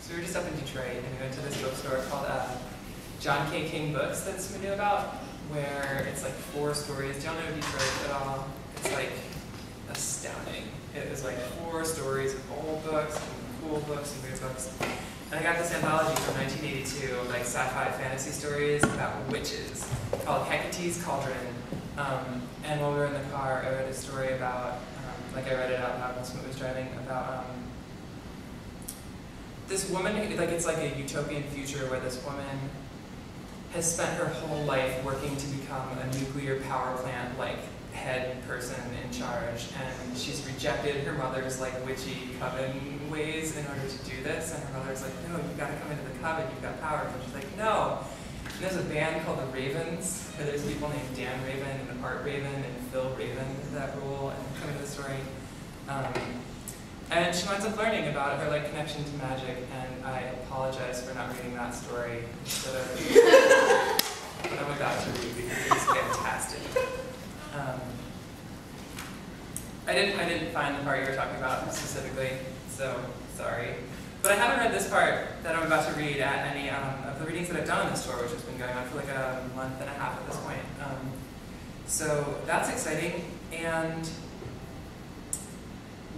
So we were just up in Detroit, and we went to this bookstore called John K. King Books that somebody knew about, where it's like 4 stories. Do y'all know Detroit at all? It's like astounding. It was like 4 stories of old books and cool books and weird books. And I got this anthology from 1982 of like sci-fi fantasy stories about witches called Hecate's Cauldron. And while we were in the car, I read a story about, like I read it out loud when someone was driving, about this woman, like it's like a utopian future where this woman has spent her whole life working to become a nuclear power plant like head person in charge, and she's rejected her mother's like witchy coven ways in order to do this, and her mother's like, no, you've got to come into the coven, you've got power, and she's like, no. And there's a band called the Ravens, where there's people named Dan Raven and Art Raven and Phil Raven that rule and come into the story. And she winds up learning about her like connection to magic, and I apologize for not reading that story instead of what I'm about to read because it's fantastic. I didn't find the part you were talking about specifically, so sorry. But I haven't read this part that I'm about to read at any of the readings that I've done in the store, which has been going on for like a month and a half at this point. So that's exciting. And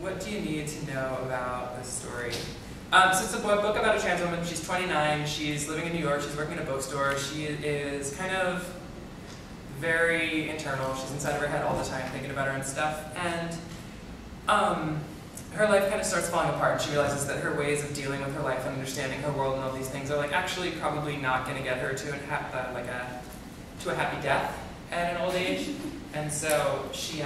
what do you need to know about this story? So it's a book about a trans woman. She's 29. She's living in New York. She's working in a bookstore. She is kind of very internal. She's inside of her head all the time thinking about her own stuff. And her life kind of starts falling apart, and she realizes that her ways of dealing with her life and understanding her world and all these things are like actually probably not going to get her to a happy death at an old age. And so she,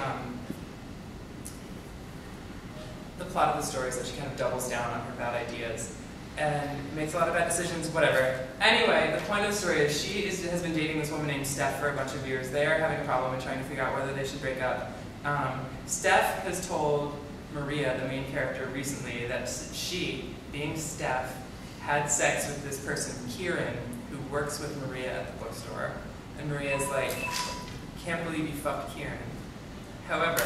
the plot of the story is that she kind of doubles down on her bad ideas and makes a lot of bad decisions, whatever. Anyway, the point of the story is she has been dating this woman named Steph for a bunch of years. They are having a problem and trying to figure out whether they should break up. Steph has told Maria, the main character, recently that she, being Steph, had sex with this person, Kieran, who works with Maria at the bookstore. And Maria's like, can't believe you fucked Kieran. However,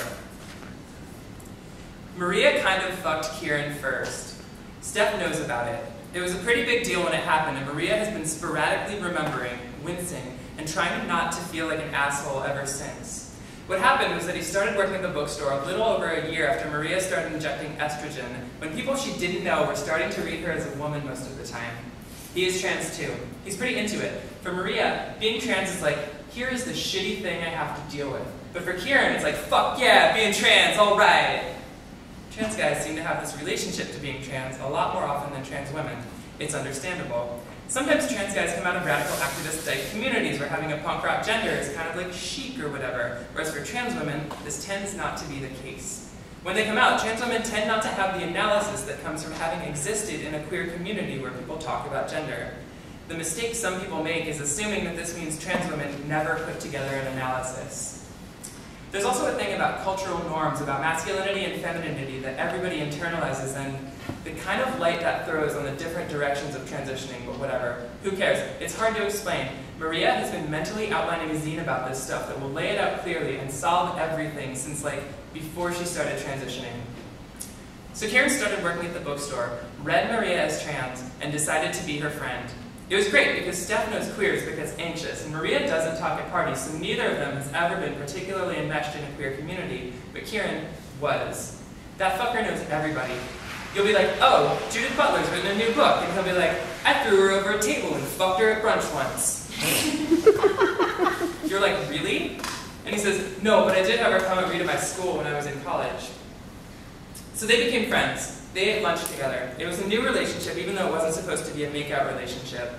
Maria kind of fucked Kieran first. Steph knows about it. It was a pretty big deal when it happened, and Maria has been sporadically remembering, wincing, and trying not to feel like an asshole ever since. What happened was that he started working at the bookstore a little over a year after Maria started injecting estrogen, when people she didn't know were starting to read her as a woman most of the time. He is trans too. He's pretty into it. For Maria, being trans is like, here is the shitty thing I have to deal with. But for Kieran, it's like, fuck yeah, being trans, all right. Trans guys seem to have this relationship to being trans a lot more often than trans women. It's understandable. Sometimes trans guys come out of radical activist-type communities where having a punk rock gender is kind of like chic or whatever, whereas for trans women, this tends not to be the case. When they come out, trans women tend not to have the analysis that comes from having existed in a queer community where people talk about gender. The mistake some people make is assuming that this means trans women never put together an analysis. There's also a thing about cultural norms, about masculinity and femininity that everybody internalizes, and the kind of light that throws on the different directions of transitioning, but whatever. Who cares? It's hard to explain. Maria has been mentally outlining a zine about this stuff that will lay it out clearly and solve everything since like before she started transitioning. So Karen started working at the bookstore, read Maria as trans, and decided to be her friend. It was great because Steph knows queers because anxious, and Maria doesn't talk at parties, so neither of them has ever been particularly enmeshed in a queer community, but Kieran was. That fucker knows everybody. You'll be like, oh, Judith Butler's written a new book, and he'll be like, I threw her over a table and fucked her at brunch once. You're like, really? And he says, no, but I did have her come and read at my school when I was in college. So they became friends. They ate lunch together. It was a new relationship, even though it wasn't supposed to be a make-out relationship.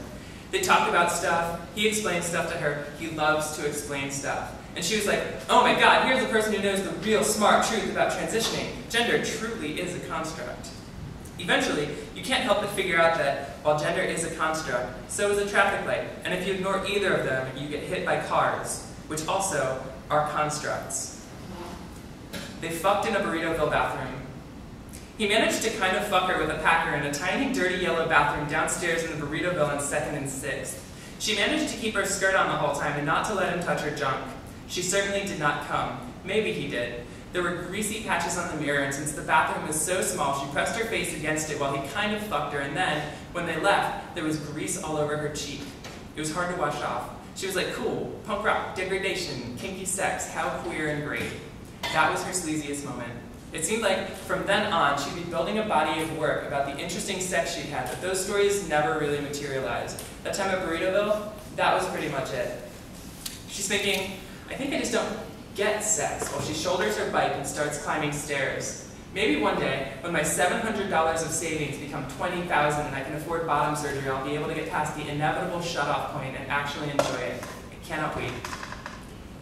They talked about stuff. He explained stuff to her. He loves to explain stuff. And she was like, oh my god, here's the person who knows the real smart truth about transitioning. Gender truly is a construct. Eventually, you can't help but figure out that while gender is a construct, so is a traffic light. And if you ignore either of them, you get hit by cars, which also are constructs. They fucked in a Burritoville bathroom. He managed to kind of fuck her with a packer in a tiny, dirty yellow bathroom downstairs in the Burritoville on 2nd and 6th. She managed to keep her skirt on the whole time and not to let him touch her junk. She certainly did not come. Maybe he did. There were greasy patches on the mirror, and since the bathroom was so small, she pressed her face against it while he kind of fucked her, and then, when they left, there was grease all over her cheek. It was hard to wash off. She was like, cool, punk rock, degradation, kinky sex, how queer and great. That was her sleaziest moment. It seemed like from then on, she'd be building a body of work about the interesting sex she'd had, but those stories never really materialized. That time at Burritoville, that was pretty much it. She's thinking, I think I just don't get sex, while she shoulders her bike and starts climbing stairs. Maybe one day, when my $700 of savings become $20,000 and I can afford bottom surgery, I'll be able to get past the inevitable shut-off point and actually enjoy it. I cannot wait.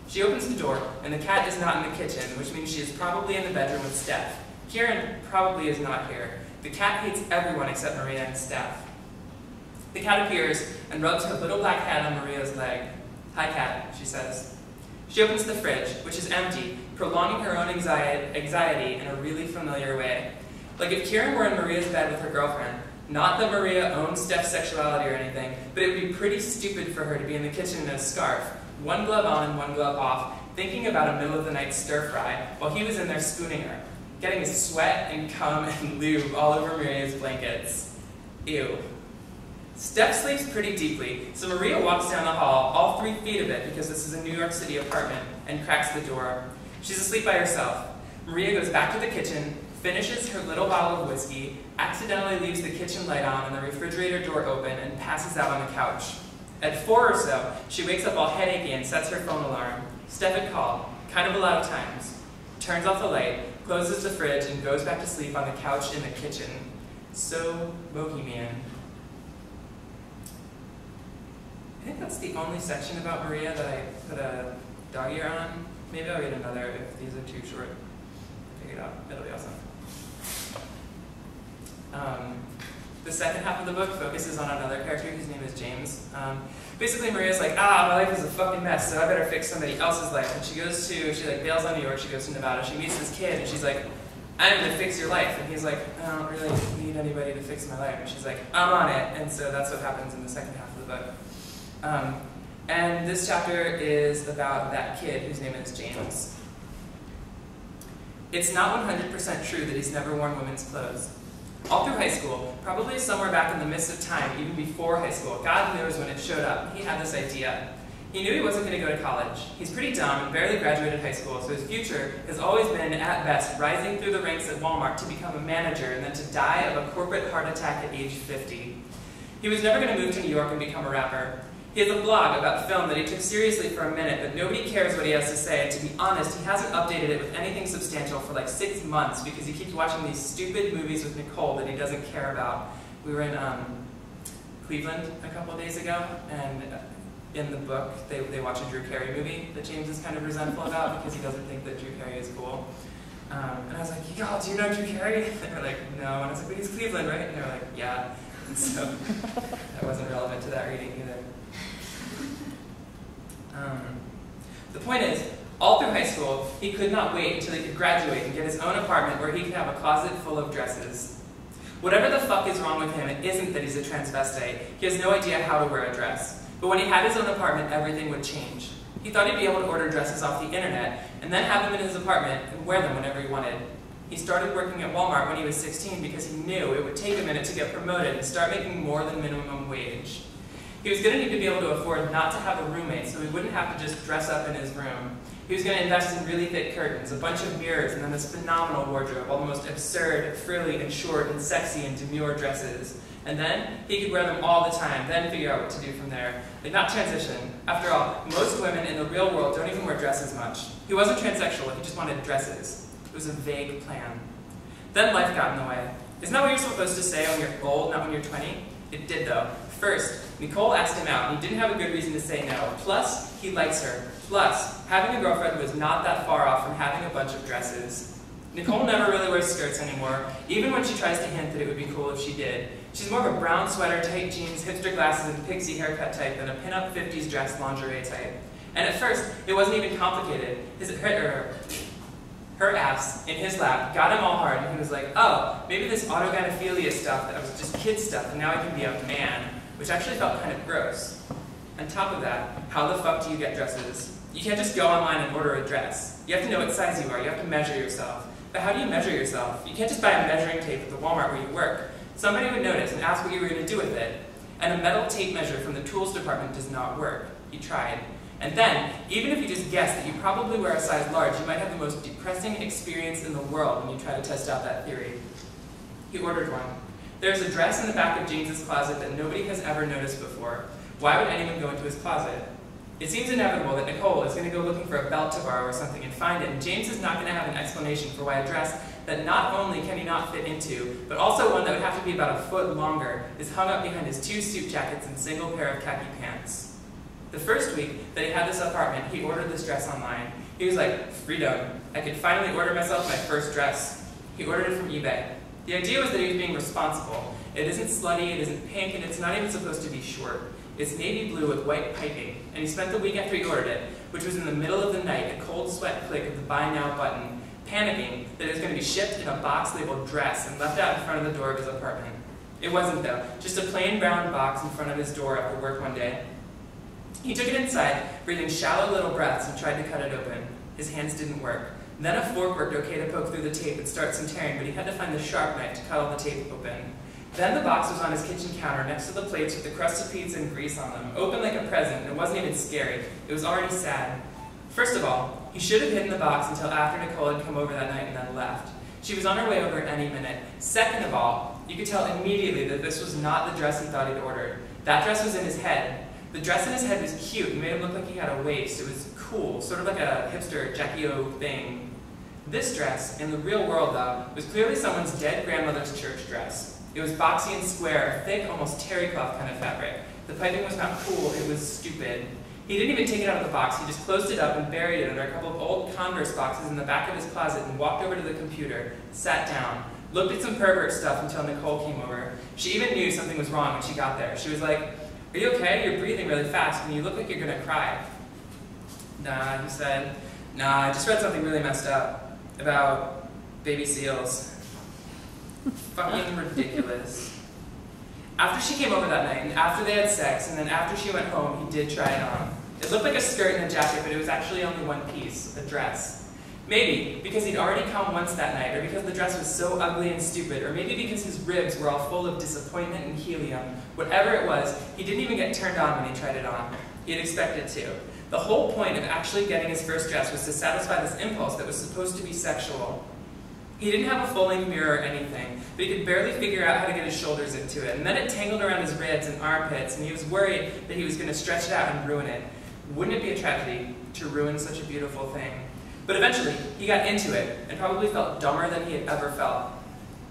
She opens the door, and the cat is not in the kitchen, which means she is probably in the bedroom with Steph. Kieran probably is not here. The cat hates everyone except Maria and Steph. The cat appears and rubs her little black head on Maria's leg. Hi, cat, she says. She opens the fridge, which is empty, prolonging her own anxiety in a really familiar way. Like if Kieran were in Maria's bed with her girlfriend, not that Maria owns Steph's sexuality or anything, but it would be pretty stupid for her to be in the kitchen in a scarf, one glove on and one glove off, thinking about a middle-of-the-night stir-fry, while he was in there spooning her, getting his sweat and cum and lube all over Maria's blankets. Ew. Steph sleeps pretty deeply, so Maria walks down the hall, all 3 feet of it because this is a New York City apartment, and cracks the door. She's asleep by herself. Maria goes back to the kitchen, finishes her little bottle of whiskey, accidentally leaves the kitchen light on and the refrigerator door open, and passes out on the couch. At 4 or so, she wakes up all headachy and sets her phone alarm. Steph had called, kind of a lot of times. Turns off the light, closes the fridge, and goes back to sleep on the couch in the kitchen. So bohemian. I think that's the only section about Maria that I put a dog ear on. Maybe I'll read another if these are too short. Figure it out. It'll be awesome. The second half of the book focuses on another character whose name is James. Basically, Maria's like, my life is a fucking mess, so I better fix somebody else's life. And she bails on New York, she goes to Nevada, she meets this kid, and she's like, I'm gonna fix your life. And he's like, I don't really need anybody to fix my life. And she's like, I'm on it. And so that's what happens in the second half of the book. And this chapter is about that kid whose name is James. It's not 100% true that he's never worn women's clothes. All through high school, probably somewhere back in the midst of time, even before high school, God knows when it showed up, he had this idea. He knew he wasn't going to go to college. He's pretty dumb and barely graduated high school, so his future has always been, at best, rising through the ranks at Walmart to become a manager and then to die of a corporate heart attack at age 50. He was never going to move to New York and become a rapper. He has a blog about film that he took seriously for a minute, but nobody cares what he has to say, and to be honest, he hasn't updated it with anything substantial for like 6 months because he keeps watching these stupid movies with Nicole that he doesn't care about. We were in Cleveland a couple of days ago, and in the book, they watch a Drew Carey movie that James is kind of resentful about because he doesn't think that Drew Carey is cool. And I was like, y'all, do you know Drew Carey? And they were like, no. And I was like, but he's Cleveland, right? And they were like, yeah. And so that wasn't relevant to that reading either. The point is, all through high school, he could not wait until he could graduate and get his own apartment where he could have a closet full of dresses. Whatever the fuck is wrong with him, it isn't that he's a transvestite. He has no idea how to wear a dress. But when he had his own apartment, everything would change. He thought he'd be able to order dresses off the internet, and then have them in his apartment and wear them whenever he wanted. He started working at Walmart when he was 16 because he knew it would take a minute to get promoted and start making more than minimum wage. He was going to need to be able to afford not to have a roommate, so he wouldn't have to just dress up in his room. He was going to invest in really thick curtains, a bunch of mirrors, and then this phenomenal wardrobe, all the most absurd, frilly, and short, and sexy, and demure dresses. And then, he could wear them all the time, then figure out what to do from there. Like, not transition. After all, most women in the real world don't even wear dresses much. He wasn't transsexual, he just wanted dresses. It was a vague plan. Then life got in the way. Isn't that what you're supposed to say when you're old, not when you're 20? It did, though. First, Nicole asked him out, and he didn't have a good reason to say no. Plus, he likes her. Plus, having a girlfriend was not that far off from having a bunch of dresses. Nicole never really wears skirts anymore, even when she tries to hint that it would be cool if she did. She's more of a brown sweater, tight jeans, hipster glasses, and pixie haircut type than a pin-up 50s dress lingerie type. And at first, it wasn't even complicated. Her ass in his lap got him all hard, and he was like, oh, maybe this autogynephilia stuff that was just kid stuff, and now I can be a man, which actually felt kind of gross. On top of that, how the fuck do you get dresses? You can't just go online and order a dress. You have to know what size you are. You have to measure yourself. But how do you measure yourself? You can't just buy a measuring tape at the Walmart where you work. Somebody would notice and ask what you were going to do with it. And a metal tape measure from the tools department does not work. He tried. And then, even if you just guessed that you probably wear a size large, you might have the most depressing experience in the world when you try to test out that theory. He ordered one. There's a dress in the back of James's closet that nobody has ever noticed before. Why would anyone go into his closet? It seems inevitable that Nicole is going to go looking for a belt to borrow or something and find it, and James is not going to have an explanation for why a dress that not only can he not fit into, but also one that would have to be about a foot longer, is hung up behind his 2 suit jackets and single pair of khaki pants. The first week that he had this apartment, he ordered this dress online. He was like, freedom. I could finally order myself my first dress. He ordered it from eBay. The idea was that he was being responsible. It isn't slutty, it isn't pink, and it's not even supposed to be short. It's navy blue with white piping, and he spent the week after he ordered it, which was in the middle of the night, a cold sweat click of the buy now button, panicking that it was going to be shipped in a box labeled dress and left out in front of the door of his apartment. It wasn't though, just a plain brown box in front of his door after work one day. He took it inside, breathing shallow little breaths, and tried to cut it open. His hands didn't work. Then a fork worked okay to poke through the tape and start some tearing, but he had to find the sharp knife to cut all the tape open. Then the box was on his kitchen counter next to the plates with the crust of pizza and grease on them, open like a present, and it wasn't even scary. It was already sad. First of all, he should have hidden the box until after Nicole had come over that night and then left. She was on her way over any minute. Second of all, you could tell immediately that this was not the dress he thought he'd ordered. That dress was in his head. The dress in his head was cute and made him look like he had a waist. It was cool, sort of like a hipster Jackie O thing. This dress, in the real world though, was clearly someone's dead grandmother's church dress. It was boxy and square, thick, almost terry cloth kind of fabric. The piping was not cool, it was stupid. He didn't even take it out of the box, he just closed it up and buried it under a couple of old Converse boxes in the back of his closet and walked over to the computer, sat down, looked at some pervert stuff until Nicole came over. She even knew something was wrong when she got there. She was like, "Are you okay? You're breathing really fast and you look like you're gonna cry." "Nah," he said. "Nah, I just read something really messed up about baby seals." Fucking ridiculous. After she came over that night, and after they had sex, and then after she went home, he did try it on. It looked like a skirt and a jacket, but it was actually only one piece, a dress. Maybe because he'd already come once that night, or because the dress was so ugly and stupid, or maybe because his ribs were all full of disappointment and helium. Whatever it was, he didn't even get turned on when he tried it on. He had expected to. The whole point of actually getting his first dress was to satisfy this impulse that was supposed to be sexual. He didn't have a full-length mirror or anything, but he could barely figure out how to get his shoulders into it, and then it tangled around his ribs and armpits, and he was worried that he was going to stretch it out and ruin it. Wouldn't it be a tragedy to ruin such a beautiful thing? But eventually, he got into it, and probably felt dumber than he had ever felt.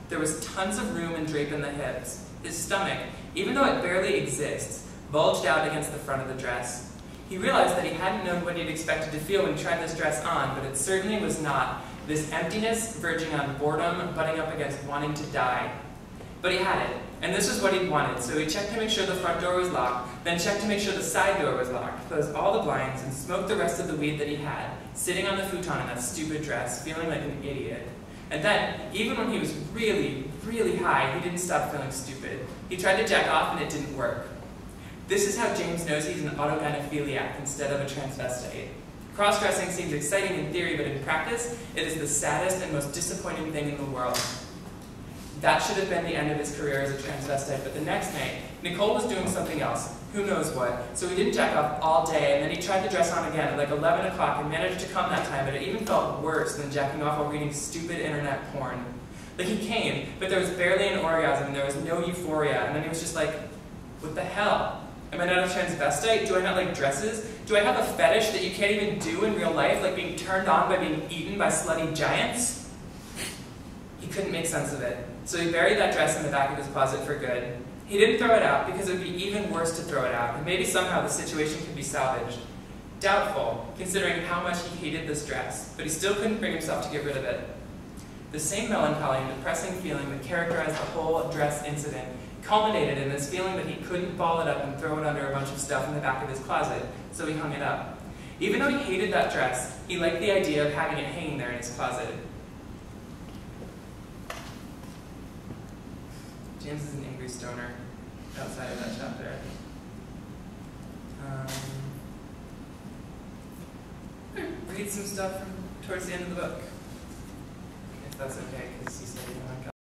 There was tons of room and drape in the hips. His stomach, even though it barely exists, bulged out against the front of the dress. He realized that he hadn't known what he'd expected to feel when he tried this dress on, but it certainly was not this emptiness verging on boredom, butting up against wanting to die. But he had it, and this was what he'd wanted, so he checked to make sure the front door was locked, then checked to make sure the side door was locked, closed all the blinds, and smoked the rest of the weed that he had, sitting on the futon in that stupid dress, feeling like an idiot. And then, even when he was really, really high, he didn't stop feeling stupid. He tried to jack off and it didn't work. This is how James knows he's an autogynephiliac instead of a transvestite. Cross-dressing seems exciting in theory, but in practice, it is the saddest and most disappointing thing in the world. That should have been the end of his career as a transvestite, but the next night, Nicole was doing something else, who knows what, so he didn't jack off all day, and then he tried to dress on again at like 11 o'clock and managed to come that time, but it even felt worse than jacking off while reading stupid internet porn. Like he came, but there was barely an orgasm, and there was no euphoria, and then he was just like, what the hell? Am I not a transvestite? Do I not like dresses? Do I have a fetish that you can't even do in real life, like being turned on by being eaten by slutty giants? He couldn't make sense of it, so he buried that dress in the back of his closet for good. He didn't throw it out because it would be even worse to throw it out, and maybe somehow the situation could be salvaged. Doubtful, considering how much he hated this dress, but he still couldn't bring himself to get rid of it. The same melancholy and depressing feeling that characterized the whole dress incident culminated in this feeling that he couldn't ball it up and throw it under a bunch of stuff in the back of his closet, so he hung it up. Even though he hated that dress, he liked the idea of having it hanging there in his closet. James is an angry stoner outside of that chapter. read some stuff from towards the end of the book, if that's okay, because you said you want to